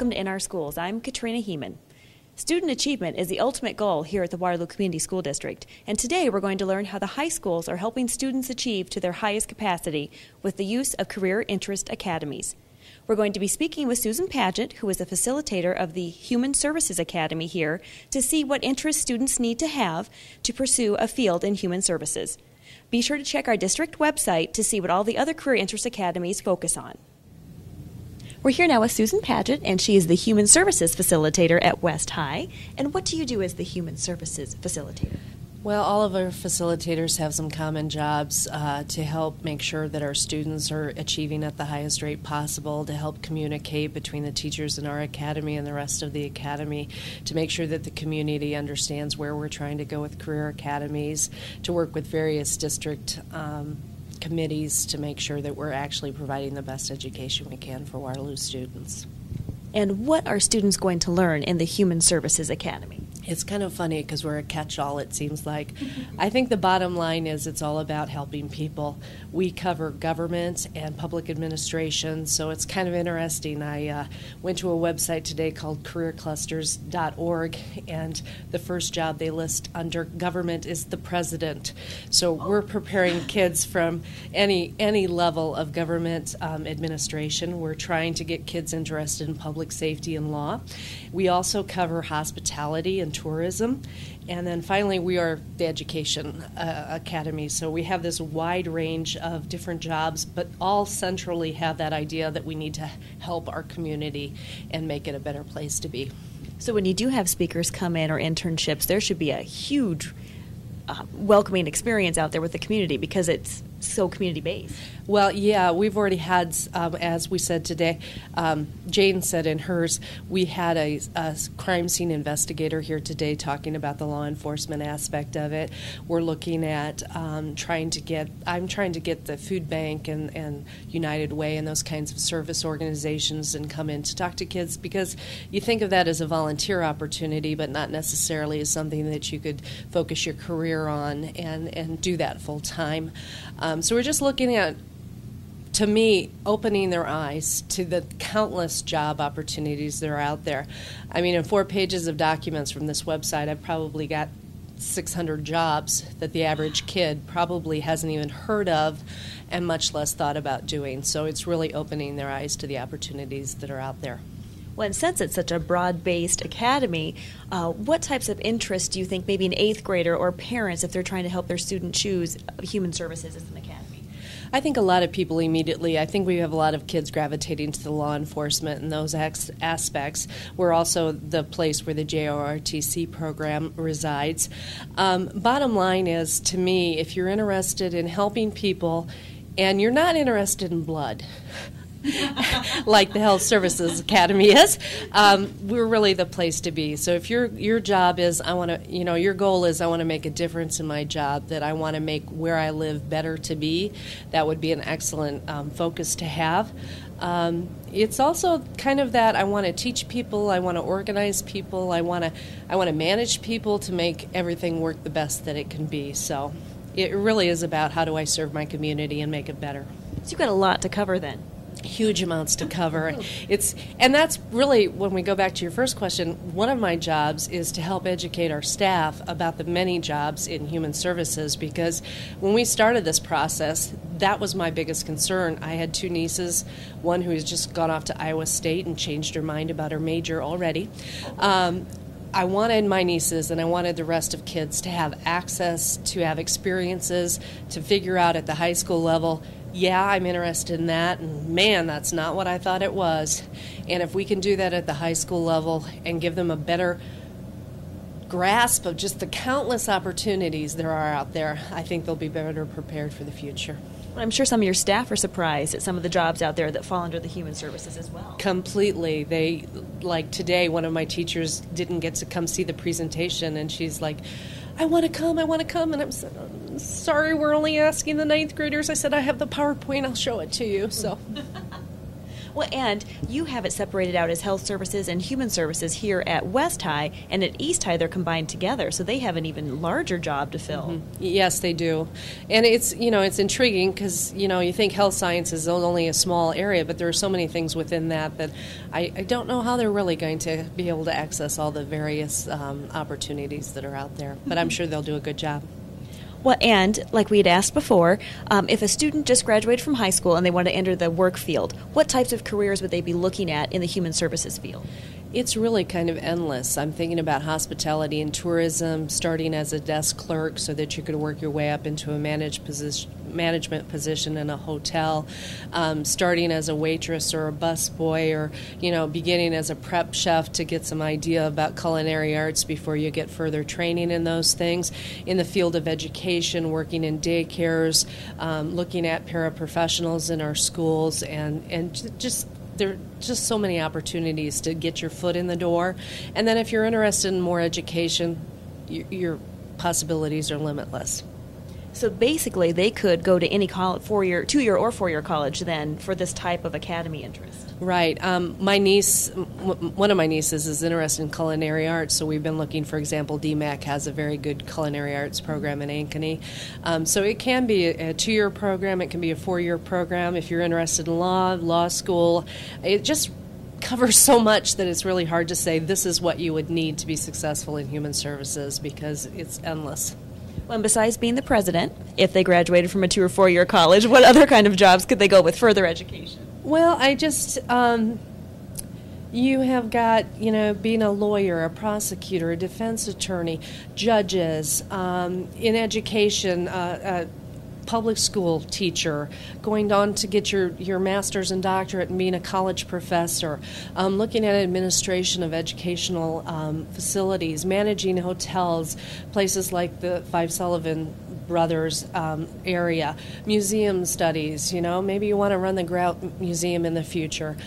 welcome to In Our Schools. I'm Katrina Heeman. Student achievement is the ultimate goal here at the Waterloo Community School District, and today we're going to learn how the high schools are helping students achieve to their highest capacity with the use of career interest academies. We're going to be speaking with Susan Paget, who is a facilitator of the Human Services Academy here, to see what interests students need to have to pursue a field in human services. Be sure to check our district website to see what all the other career interest academies focus on. We're here now with Susan Paget, and she is the Human Services Facilitator at West High. And what do you do as the Human Services Facilitator? Well, all of our facilitators have some common jobs to help make sure that our students are achieving at the highest rate possible, to help communicate between the teachers in our academy and the rest of the academy, to make sure that the community understands where we're trying to go with career academies, to work with various district committees to make sure that we're actually providing the best education we can for Waterloo students. And what are students going to learn in the Human Services Academy? It's kind of funny because we're a catch-all, it seems like. I think the bottom line is it's all about helping people. We cover government and public administration, so it's kind of interesting. I went to a website today called careerclusters.org, and the first job they list under government is the president. So we're preparing kids from any level of government administration. We're trying to get kids interested in public safety and law. We also cover hospitality and tourism. And then finally, we are the Education Academy. So we have this wide range of different jobs, but all centrally have that idea that we need to help our community and make it a better place to be. So when you do have speakers come in or internships, there should be a huge welcoming experience out there with the community because it's so community-based. Well, yeah, we've already had, as we said today, Jane said in hers, we had a crime scene investigator here today talking about the law enforcement aspect of it. We're looking at I'm trying to get the food bank and United Way and those kinds of service organizations and come in to talk to kids, because you think of that as a volunteer opportunity, but not necessarily as something that you could focus your career on and do that full time. So we're just looking at, to me, opening their eyes to the countless job opportunities that are out there. I mean, in 4 pages of documents from this website, I've probably got 600 jobs that the average kid probably hasn't even heard of and much less thought about doing. So it's really opening their eyes to the opportunities that are out there. Well, and since it's such a broad-based academy, what types of interests do you think maybe an 8th grader or parents, if they're trying to help their student choose human services as an academy? I think a lot of people immediately, I think we have a lot of kids gravitating to the law enforcement and those aspects. We're also the place where the JORTC program resides. Bottom line is, to me, if you're interested in helping people and you're not interested in blood, like the Health Services Academy is, we're really the place to be. So if your job is, your goal is, I want to make a difference in my job, that I want to make where I live better to be, that would be an excellent focus to have. It's also kind of that I want to teach people, I want to organize people, I want to manage people to make everything work the best that it can be. So it really is about how do I serve my community and make it better. So you've got a lot to cover then. Huge amounts to cover. And that's really, when we go back to your first question, one of my jobs is to help educate our staff about the many jobs in human services, because when we started this process, that was my biggest concern. I had 2 nieces, one who has just gone off to Iowa State and changed her mind about her major already. I wanted my nieces and I wanted the rest of kids to have access, to have experiences, to figure out at the high school level, yeah, I'm interested in that, and man, that's not what I thought it was. And if we can do that at the high school level and give them a better grasp of just the countless opportunities there are out there, I think they'll be better prepared for the future. I'm sure some of your staff are surprised at some of the jobs out there that fall under the human services as well. Completely. They, like today, one of my teachers didn't get to come see the presentation, and she's like, I want to come. And I'm sorry, we're only asking the 9th graders. I said, I have the PowerPoint. I'll show it to you. So, Well, and you have it separated out as health services and human services here at West High, and at East High they're combined together, so they have an even larger job to fill. Mm-hmm. Yes, they do. And it's intriguing because, you think health science is only a small area, but there are so many things within that I don't know how they're really going to be able to access all the various opportunities that are out there. But I'm sure they'll do a good job. Well, and like we had asked before, if a student just graduated from high school and they want to enter the work field, what types of careers would they be looking at in the human services field? It's really kind of endless. I'm thinking about hospitality and tourism, starting as a desk clerk so that you could work your way up into a management position in a hotel, starting as a waitress or a busboy, or beginning as a prep chef to get some idea about culinary arts before you get further training in those things. In the field of education, working in daycares, looking at paraprofessionals in our schools, and just there are just so many opportunities to get your foot in the door. And then if you're interested in more education, your possibilities are limitless. So basically, they could go to any college, 2-year or 4-year college then for this type of academy interest. Right. My niece, one of my nieces is interested in culinary arts, so we've been looking, for example, DMAC has a very good culinary arts program in Ankeny. So it can be a 2-year program, it can be a 4-year program. If you're interested in law school, it just covers so much that it's really hard to say this is what you would need to be successful in human services because it's endless. Well, and besides being the president, if they graduated from a 2- or 4-year college, what other kind of jobs could they go with further education? Well, you have got, being a lawyer, a prosecutor, a defense attorney, judges, in education, public school teacher, going on to get your master's and doctorate and being a college professor, looking at administration of educational facilities, managing hotels, places like the Five Sullivan Brothers area, museum studies, maybe you want to run the Grout Museum in the future.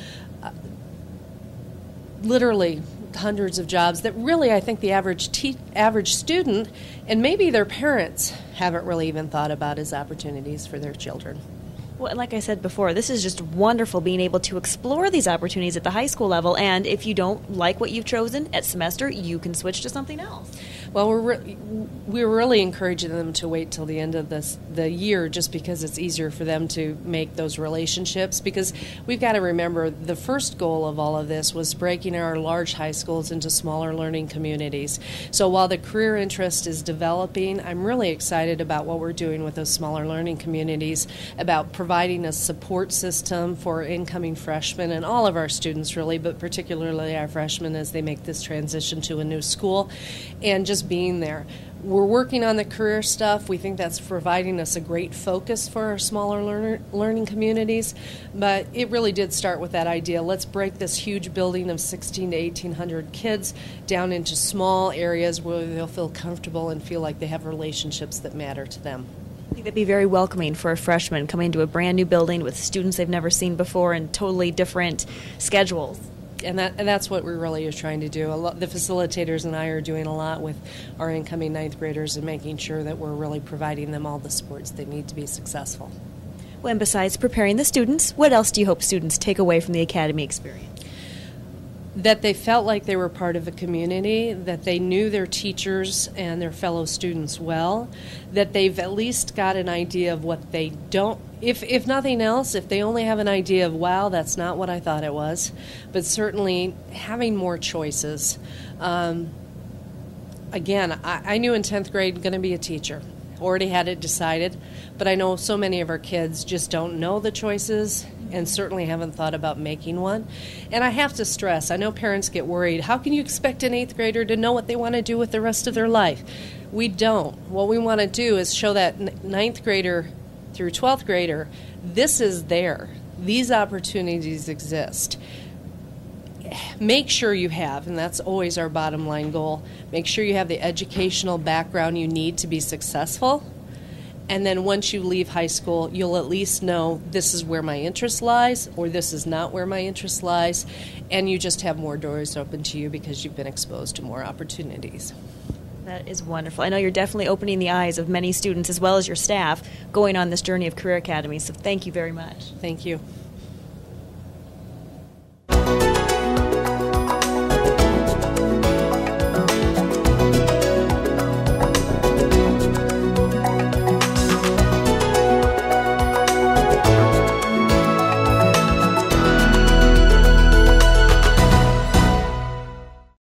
Literally hundreds of jobs that really I think the average student and maybe their parents haven't really even thought about as opportunities for their children. Well, and like I said before, this is just wonderful being able to explore these opportunities at the high school level, and if you don't like what you've chosen at semester, you can switch to something else. Well, we're really encouraging them to wait till the end of the year just because it's easier for them to make those relationships, because we've got to remember the first goal of all of this was breaking our large high schools into smaller learning communities. So while the career interest is developing, I'm really excited about what we're doing with those smaller learning communities, about providing a support system for incoming freshmen and all of our students really, but particularly our freshmen as they make this transition to a new school, and just being there. We're working on the career stuff. We think that's providing us a great focus for our smaller learning communities, but it really did start with that idea. Let's break this huge building of 1,600 to 1,800 kids down into small areas where they'll feel comfortable and feel like they have relationships that matter to them. I think that'd be very welcoming for a freshman coming to a brand new building with students they've never seen before and totally different schedules. And that's what we really are trying to do. The facilitators and I are doing a lot with our incoming 9th graders and making sure that we're really providing them all the supports they need to be successful. Well, and besides preparing the students, what else do you hope students take away from the Academy experience? That they felt like they were part of a community, that they knew their teachers and their fellow students well, that they've at least got an idea of what they don't. If nothing else, if they only have an idea of, wow, that's not what I thought it was, but certainly having more choices. Again, I knew in 10th grade I'm going to be a teacher. Already had it decided, but I know so many of our kids just don't know the choices and certainly haven't thought about making one. And I have to stress, I know parents get worried, how can you expect an 8th grader to know what they want to do with the rest of their life? We don't. What we want to do is show that 9th grader through 12th grader, this is there. These opportunities exist. Make sure you have, and that's always our bottom line goal, make sure you have the educational background you need to be successful. And then once you leave high school, you'll at least know this is where my interest lies or this is not where my interest lies. And you just have more doors open to you because you've been exposed to more opportunities. That is wonderful. I know you're definitely opening the eyes of many students as well as your staff going on this journey of Career Academy. So thank you very much. Thank you.